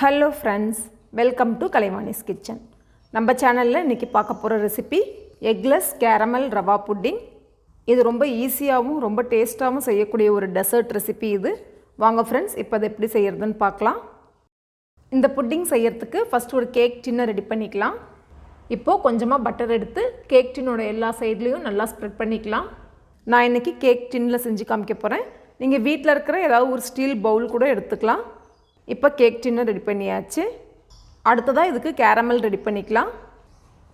Hello friends, welcome to கலைவாணிஸ் kitchen. நம்ம சேனலில் இன்றைக்கி பார்க்க போகிற recipe eggless caramel rava pudding. இது ரொம்ப ஈஸியாகவும் ரொம்ப டேஸ்ட்டாகவும் செய்யக்கூடிய ஒரு டெசர்ட் ரெசிபி இது. வாங்க ஃப்ரெண்ட்ஸ், இப்போ அதை எப்படி செய்கிறதுன்னு பார்க்கலாம். இந்த புட்டிங் செய்யறதுக்கு ஃபஸ்ட்டு ஒரு கேக் டின்னை ரெடி பண்ணிக்கலாம். இப்போது கொஞ்சமாக பட்டர் எடுத்து கேக் டின்னோட எல்லா சைட்லேயும் நல்லா ஸ்ப்ரெட் பண்ணிக்கலாம். நான் இன்றைக்கி கேக் டின்னில் செஞ்சு காமிக்க போகிறேன். நீங்கள் வீட்டில் இருக்கிற ஏதாவது ஒரு ஸ்டீல் பவுல் கூட எடுத்துக்கலாம். இப்போ கேக் டின்னர் ரெடி பண்ணியாச்சு. அடுத்ததாக இதுக்கு கேரமல் ரெடி பண்ணிக்கலாம்.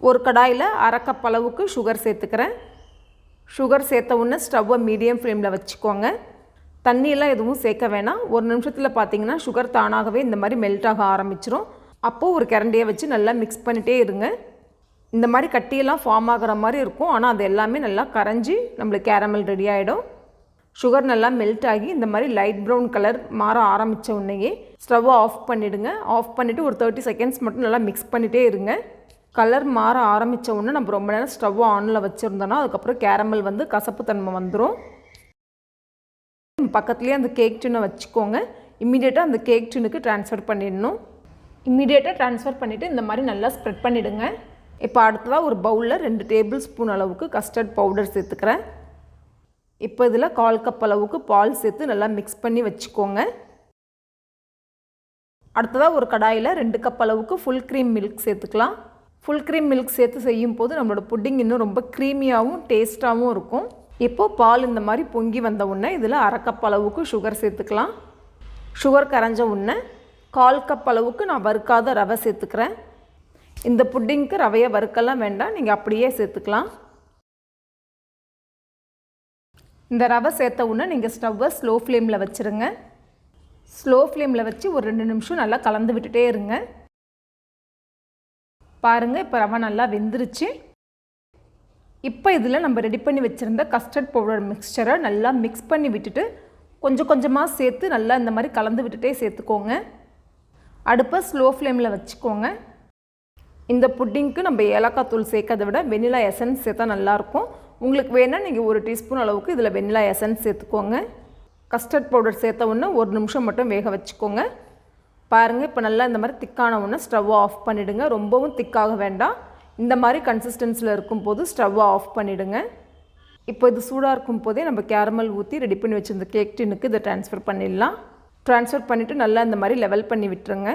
ஒரு கடாயில் அரை கப் அளவுக்கு சுகர் சேர்த்துக்கிறேன். சுகர் சேர்த்த உடனே ஸ்டவ்வை மீடியம் ஃப்ளேமில் வச்சுக்கோங்க. தண்ணியெல்லாம் எதுவும் சேர்க்க வேணாம். ஒரு நிமிஷத்தில் பார்த்தீங்கன்னா சுகர் தானாகவே இந்த மாதிரி மெல்ட் ஆக ஆரம்பிச்சிடும். அப்போது ஒரு கரண்டியை வச்சு நல்லா மிக்ஸ் பண்ணிகிட்டே இருங்க. இந்த மாதிரி கட்டியெல்லாம் ஃபார்ம் ஆகிற மாதிரி இருக்கும், ஆனால் அது எல்லாமே நல்லா கரைஞ்சி நம்மளுக்கு கேரமல் ரெடி ஆகிடும். சுகர் நல்லா மெல்ட் ஆகி இந்த மாதிரி லைட் ப்ரௌன் கலர் மாற ஆரம்பித்த உடனேயே ஸ்டவ்வை ஆஃப் பண்ணிவிடுங்க. ஆஃப் பண்ணிவிட்டு ஒரு 30 செகண்ட்ஸ் மட்டும் நல்லா மிக்ஸ் பண்ணிகிட்டே இருங்க. கலர் மாற ஆரம்பித்த உடனே நம்ம ரொம்ப நேரம் ஸ்டவ்வை ஆனில் வச்சுருந்தோன்னா அதுக்கப்புறம் கேரமல் கசப்பு தன்மை வந்துடும். பக்கத்துலேயே அந்த கேக் டின்னை வச்சுக்கோங்க. இம்மிடியேட்டாக அந்த கேக் டின்னுக்கு ட்ரான்ஸ்ஃபர் பண்ணிடணும். இம்மிடியேட்டாக ட்ரான்ஸ்ஃபர் பண்ணிவிட்டு இந்த மாதிரி நல்லா ஸ்ப்ரெட் பண்ணிவிடுங்க. இப்போ அடுத்ததாக ஒரு பவுலில் 2 டேபிள் ஸ்பூன் அளவுக்கு கஸ்டர்ட் பவுடர் சேர்த்துக்கிறேன். இப்போ இதில் 1/4 கப் அளவுக்கு பால் சேர்த்து நல்லா மிக்ஸ் பண்ணி வச்சுக்கோங்க. அடுத்ததாக ஒரு கடாயில் 2 கப் அளவுக்கு ஃபுல் க்ரீம் மில்க் சேர்த்துக்கலாம். ஃபுல் க்ரீம் மில்க் சேர்த்து செய்யும் போது நம்மளோட புட்டிங் இன்னும் ரொம்ப க்ரீமியாகவும் டேஸ்ட்டாகவும் இருக்கும். இப்போது பால் இந்த மாதிரி பொங்கி வந்த உடனே இதில் அரை கப் அளவுக்கு சுகர் சேர்த்துக்கலாம். சுகர் கரைஞ்ச உடனே 1/4 கப் அளவுக்கு நான் வறுக்காத ரவை சேர்த்துக்கிறேன். இந்த புட்டிங்க்கு ரவையை வறுக்கலாம் வேண்டாம், நீங்கள் அப்படியே சேர்த்துக்கலாம். இந்த ரவை சேர்த்த உடனே நீங்கள் ஸ்டவ்வை ஸ்லோ ஃப்ளேமில் வச்சுருங்க. ஸ்லோ ஃப்ளேமில் வச்சு ஒரு 2 நிமிஷம் நல்லா கலந்து விட்டுட்டே இருங்க. பாருங்கள், இப்போ ரவை நல்லா வெந்துருச்சு. இப்போ இதில் நம்ம ரெடி பண்ணி வச்சுருந்த கஸ்டர்ட் பவுடர் மிக்ஸ்சரை நல்லா மிக்ஸ் பண்ணி விட்டுட்டு கொஞ்சம் கொஞ்சமாக சேர்த்து நல்லா இந்த மாதிரி கலந்து விட்டுட்டே சேர்த்துக்கோங்க. அடுப்பை ஸ்லோ ஃப்ளேமில் வச்சுக்கோங்க. இந்த புட்டிங்க்கு நம்ம ஏலக்காய் தூள் சேர்க்கறதை விட வெனிலா எசன்ஸ் சேர்த்தா நல்லாயிருக்கும். உங்களுக்கு வேணால் நீங்கள் 1 டீஸ்பூன் அளவுக்கு இதில் வெனிலா எசன்ஸ் சேர்த்துக்கோங்க. கஸ்டர்ட் பவுடர் சேர்த்த உடனே 1 நிமிஷம் மட்டும் வேக வச்சுக்கோங்க. பாருங்கள், இப்போ நல்லா இந்த மாதிரி திக்கான உடனே ஸ்டவ்வை ஆஃப் பண்ணிவிடுங்க. ரொம்பவும் திக்காக வேண்டாம். இந்த மாதிரி கன்சிஸ்டன்சியில் இருக்கும்போது ஸ்டவ்வை ஆஃப் பண்ணிவிடுங்க. இப்போ இது சூடாக இருக்கும் போதே நம்ம கேரமல் ஊற்றி ரெடி பண்ணி வச்சுருந்த கேக் டின்னுக்கு இதை ட்ரான்ஸ்ஃபர் பண்ணிடலாம். ட்ரான்ஸ்ஃபர் பண்ணிவிட்டு நல்லா இந்த மாதிரி லெவல் பண்ணி விட்டுருங்க.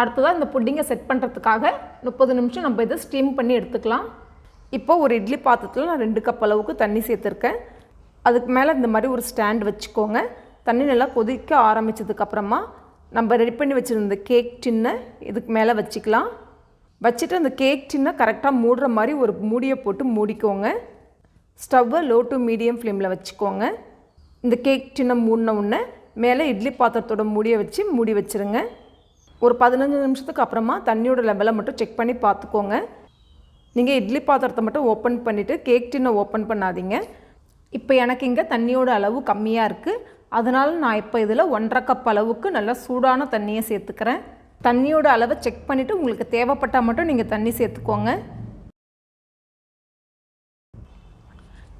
அடுத்ததாக இந்த புட்டிங்கை செட் பண்ணுறதுக்காக 30 நிமிஷம் நம்ம இதை ஸ்டீம் பண்ணி எடுத்துக்கலாம். இப்போது ஒரு இட்லி பாத்திரத்தில் நான் 2 கப் அளவுக்கு தண்ணி சேர்த்துருக்கேன். அதுக்கு மேலே இந்த மாதிரி ஒரு ஸ்டாண்ட் வச்சுக்கோங்க. தண்ணி நல்லா கொதிக்க ஆரம்பித்ததுக்கப்புறமா நம்ம ரெடி பண்ணி வச்சுருந்த கேக் டின்னை இதுக்கு மேலே வச்சுக்கலாம். வச்சுட்டு அந்த கேக் டின்னை கரெக்டாக மூடுற மாதிரி ஒரு மூடியை போட்டு மூடிக்கோங்க. ஸ்டவ்வை லோ டு மீடியம் ஃப்ளேமில் வச்சுக்கோங்க. இந்த கேக் டின்னை மூடின உடனே மேலே இட்லி பாத்திரத்தோட மூடியை வச்சு மூடி வச்சுருங்க. ஒரு 15 நிமிஷத்துக்கு அப்புறமா தண்ணியோட லெவலை மட்டும் செக் பண்ணி பார்த்துக்கோங்க. நீங்கள் இட்லி பாத்திரத்தை மட்டும் ஓப்பன் பண்ணிவிட்டு கேக் டின்னை ஓப்பன் பண்ணாதீங்க. இப்போ எனக்கு இங்கே தண்ணியோட அளவு கம்மியாக இருக்குது. அதனால் நான் இப்போ இதில் 1/2 கப் அளவுக்கு நல்லா சூடான தண்ணியை சேர்த்துக்கிறேன். தண்ணியோட அளவை செக் பண்ணிவிட்டு உங்களுக்கு தேவைப்பட்டால் மட்டும் நீங்கள் தண்ணி சேர்த்துக்கோங்க.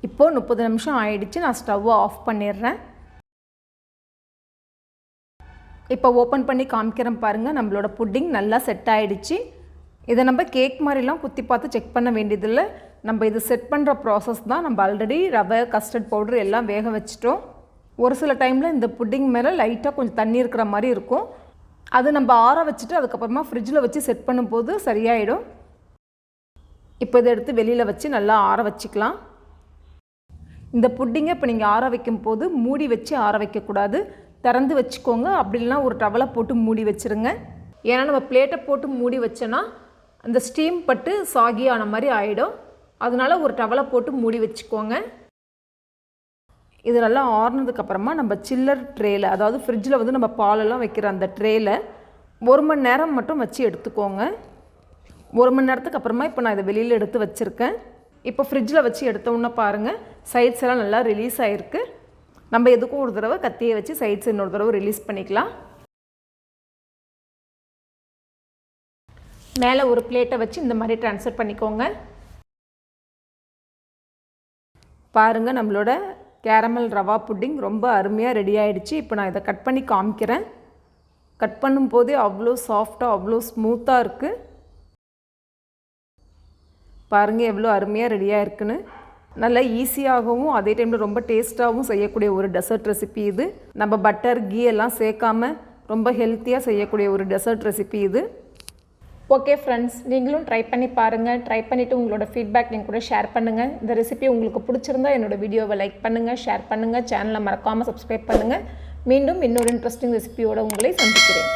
இப்போது 30 நிமிஷம் ஆயிடுச்சு. நான் ஸ்டவ்வை ஆஃப் பண்ணிடுறேன். இப்போ ஓப்பன் பண்ணி காமிக்கிறேன் பாருங்கள். நம்மளோட புட்டிங் நல்லா செட் ஆகிடுச்சு. இதை நம்ம கேக் மாதிரிலாம் குத்தி பார்த்து செக் பண்ண வேண்டியதில்லை. நம்ம இது செட் பண்ணுற ப்ராசஸ் தான். நம்ம ஆல்ரெடி ரவை கஸ்டர்ட் பவுடர் எல்லாம் வேக வச்சிட்டோம். ஒரு சில டைமில் இந்த புட்டிங் மேலே லைட்டாக கொஞ்சம் தண்ணி இருக்கிற மாதிரி இருக்கும். அது நம்ம ஆற வச்சுட்டு அதுக்கப்புறமா ஃப்ரிட்ஜில் வச்சு செட் பண்ணும்போது சரியாயிடும். இப்போ இதை எடுத்து வெளியில் வச்சு நல்லா ஆற வச்சுக்கலாம். இந்த புட்டிங்கை இப்போ நீங்கள் ஆற வைக்கும் போது மூடி வச்சு ஆற வைக்கக்கூடாது, திறந்து வச்சுக்கோங்க. அப்படி இல்லைனா ஒரு டவலை போட்டு மூடி வச்சுருங்க. ஏன்னா நம்ம பிளேட்டை போட்டு மூடி வச்சோன்னா அந்த ஸ்டீம் பட்டு சாகி ஆன மாதிரி ஆகிடும். அதனால ஒரு டவலை போட்டு மூடி வச்சுக்கோங்க. இது நல்லா ஆறுனதுக்கப்புறமா நம்ம சில்லர் ட்ரேயில், அதாவது ஃப்ரிட்ஜில் நம்ம பாலெல்லாம் வைக்கிற அந்த ட்ரேயில் 1 மணி நேரம் மட்டும் வச்சு எடுத்துக்கோங்க. 1 மணி நேரத்துக்கு அப்புறமா இப்போ நான் இதை வெளியில் எடுத்து வச்சுருக்கேன். இப்போ ஃப்ரிட்ஜில் வச்சு எடுத்தோன்னே பாருங்கள், சைட்ஸ் எல்லாம் நல்லா ரிலீஸ் ஆகிருக்கு. நம்ம எதுக்கும் ஒரு தடவை கத்தியை வச்சு சைட்ஸ் இன்னொரு தடவை ரிலீஸ் பண்ணிக்கலாம். மேலே ஒரு பிளேட்டை வச்சு இந்த மாதிரி ட்ரான்ஸ்ஃபர் பண்ணிக்கோங்க. பாருங்கள், நம்மளோட கேரமல் ரவா புட்டிங் ரொம்ப அருமையாக ரெடி ஆகிடுச்சு. இப்போ நான் இதை கட் பண்ணி காமிக்கிறேன். கட் பண்ணும்போதே அவ்வளோ சாஃப்டாக அவ்வளோ ஸ்மூத்தாக இருக்குது. பாருங்கள் எவ்வளோ அருமையாக ரெடியாக இருக்குன்னு. நல்லா ஈஸியாகவும் அதே டைமில் ரொம்ப டேஸ்ட்டாகவும் செய்யக்கூடிய ஒரு டெசர்ட் ரெசிபி இது. நம்ம பட்டர் கீ எல்லாம் சேர்க்காமல் ரொம்ப ஹெல்த்தியாக செய்யக்கூடிய ஒரு டெசர்ட் ரெசிபி இது. ஓகே ஃப்ரெண்ட்ஸ், நீங்களும் ட்ரை பண்ணி பாருங்கள். ட்ரை பண்ணிவிட்டு உங்களோட ஃபீட்பேக் நீங்கள் கூட ஷேர் பண்ணுங்கள். இந்த ரெசிபி உங்களுக்கு பிடிச்சிருந்தா என்னோடய வீடியோவை லைக் பண்ணுங்கள், ஷேர் பண்ணுங்கள், சேனலை மறக்காமல் சப்ஸ்கிரைப் பண்ணுங்கள். மீண்டும் இன்னொரு இன்ட்ரெஸ்டிங் ரெசிபியோடு உங்களை சந்திக்கிறேன்.